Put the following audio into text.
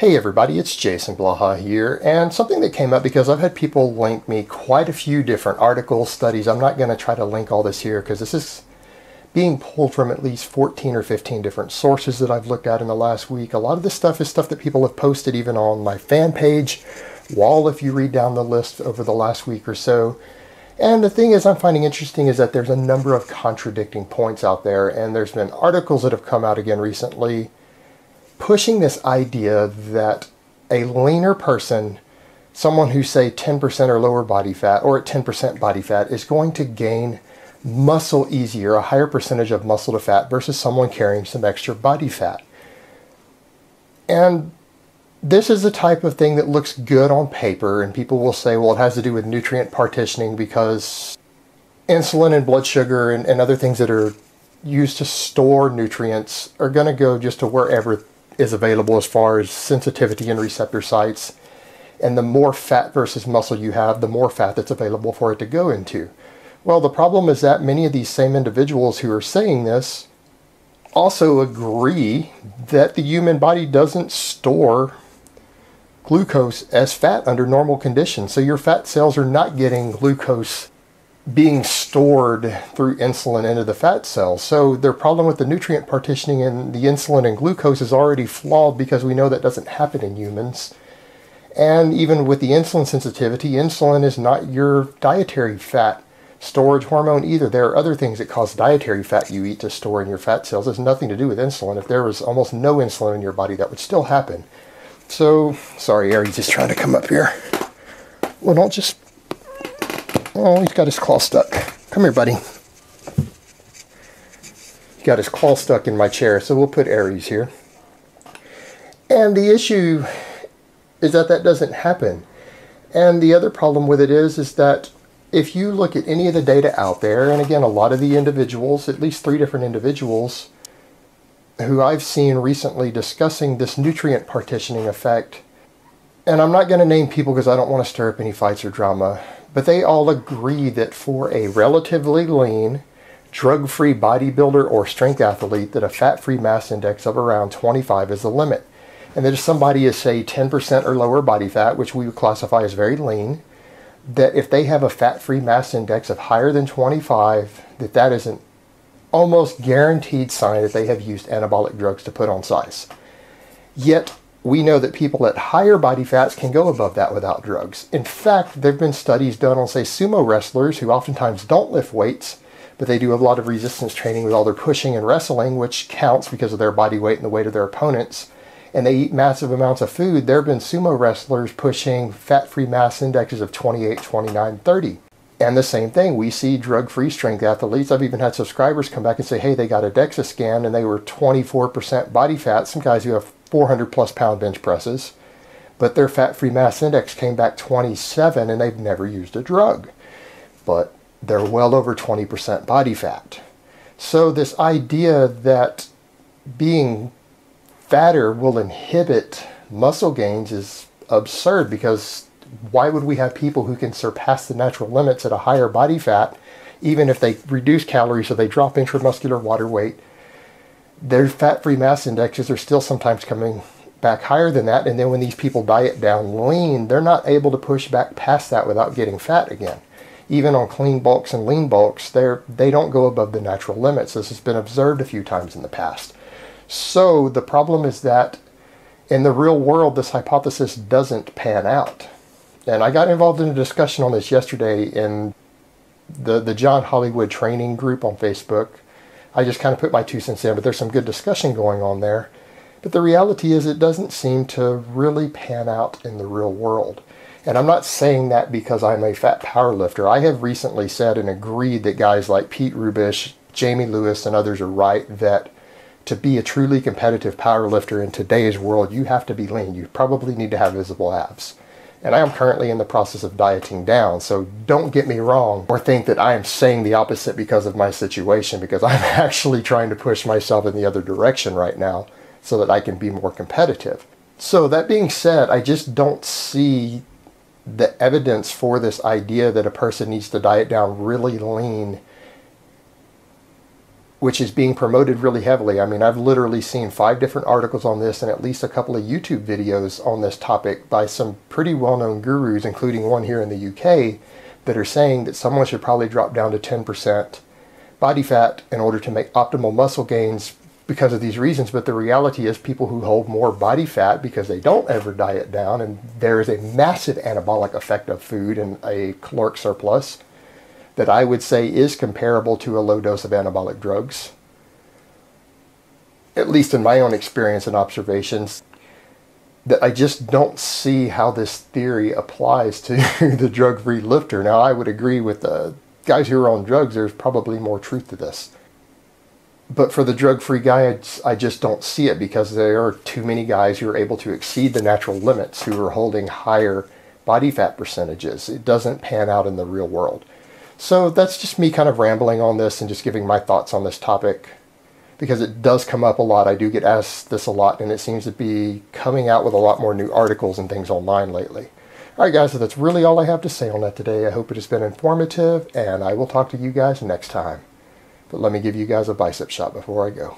Hey everybody, it's Jason Blaha here, and something that came up because I've had people link me quite a few different articles, studies. I'm not going to try to link all this here because this is being pulled from at least 14 or 15 different sources that I've looked at in the last week. A lot of this stuff is stuff that people have posted even on my fan page, wall if you read down the list over the last week or so. And the thing is I'm finding interesting is that there's a number of contradicting points out there, and there's been articles that have come out again recently pushing this idea that a leaner person, someone who's say 10% or lower body fat or at 10% body fat, is going to gain muscle easier, a higher percentage of muscle to fat versus someone carrying some extra body fat. And this is the type of thing that looks good on paper, and people will say, well, it has to do with nutrient partitioning because insulin and blood sugar and other things that are used to store nutrients are going to go just to wherever is available as far as sensitivity and receptor sites. And the more fat versus muscle you have, the more fat that's available for it to go into. Well, the problem is that many of these same individuals who are saying this also agree that the human body doesn't store glucose as fat under normal conditions. So your fat cells are not getting glucose being stored through insulin into the fat cells. So their problem with the nutrient partitioning in the insulin and glucose is already flawed because we know that doesn't happen in humans. And even with the insulin sensitivity, insulin is not your dietary fat storage hormone either. There are other things that cause dietary fat you eat to store in your fat cells. It has nothing to do with insulin. If there was almost no insulin in your body, that would still happen. So, sorry, Aries is trying to come up here. Well, don't just... Oh, he's got his claw stuck. Come here, buddy. He got his claw stuck in my chair, so we'll put Aries here. And the issue is that that doesn't happen. And the other problem with it is that if you look at any of the data out there, and again, a lot of the individuals, at least 3 different individuals, who I've seen recently discussing this nutrient partitioning effect, and I'm not going to name people because I don't want to stir up any fights or drama, but they all agree that for a relatively lean, drug-free bodybuilder or strength athlete, that a fat-free mass index of around 25 is the limit. And that if somebody is, say, 10% or lower body fat, which we would classify as very lean, that if they have a fat-free mass index of higher than 25, that is an almost guaranteed sign that they have used anabolic drugs to put on size. Yet, we know that people at higher body fats can go above that without drugs. In fact, there have been studies done on, say, sumo wrestlers who oftentimes don't lift weights, but they do a lot of resistance training with all their pushing and wrestling, which counts because of their body weight and the weight of their opponents. And they eat massive amounts of food. There have been sumo wrestlers pushing fat-free mass indexes of 28, 29, 30. And the same thing, we see drug-free strength athletes. I've even had subscribers come back and say, hey, they got a DEXA scan and they were 24% body fat. Some guys who have 400 plus pound bench presses, but their fat-free mass index came back 27 and they've never used a drug. But they're well over 20% body fat. So this idea that being fatter will inhibit muscle gains is absurd, because why would we have people who can surpass the natural limits at a higher body fat, even if they reduce calories or they drop intramuscular water weight? Their fat-free mass indexes are still sometimes coming back higher than that, and then when these people diet down lean, they're not able to push back past that without getting fat again. Even on clean bulks and lean bulks, they don't go above the natural limits. This has been observed a few times in the past. So the problem is that in the real world, this hypothesis doesn't pan out. And I got involved in a discussion on this yesterday in the John Hollywood training group on Facebook. I just kind of put my 2 cents in, but there's some good discussion going on there. But the reality is it doesn't seem to really pan out in the real world. And I'm not saying that because I'm a fat power lifter. I have recently said and agreed that guys like Pete Rubish, Jamie Lewis, and others are right that to be a truly competitive power lifter in today's world, you have to be lean. You probably need to have visible abs. And I am currently in the process of dieting down, so don't get me wrong or think that I am saying the opposite because of my situation, because I'm actually trying to push myself in the other direction right now so that I can be more competitive. So that being said, I just don't see the evidence for this idea that a person needs to diet down really lean which is being promoted really heavily. I mean, I've literally seen 5 different articles on this and at least a couple of YouTube videos on this topic by some pretty well-known gurus, including one here in the UK, that are saying that someone should probably drop down to 10% body fat in order to make optimal muscle gains because of these reasons. But the reality is people who hold more body fat because they don't ever diet down, and there is a massive anabolic effect of food and a caloric surplus that I would say is comparable to a low dose of anabolic drugs, at least in my own experience and observations, that I just don't see how this theory applies to the drug-free lifter. Now, I would agree with the guys who are on drugs, there's probably more truth to this. But for the drug-free guy, I just don't see it, because there are too many guys who are able to exceed the natural limits who are holding higher body fat percentages. It doesn't pan out in the real world. So that's just me kind of rambling on this and just giving my thoughts on this topic, because it does come up a lot. I do get asked this a lot, and it seems to be coming out with a lot more new articles and things online lately. Alright guys, so that's really all I have to say on that today. I hope it has been informative, and I will talk to you guys next time. But let me give you guys a bicep shot before I go.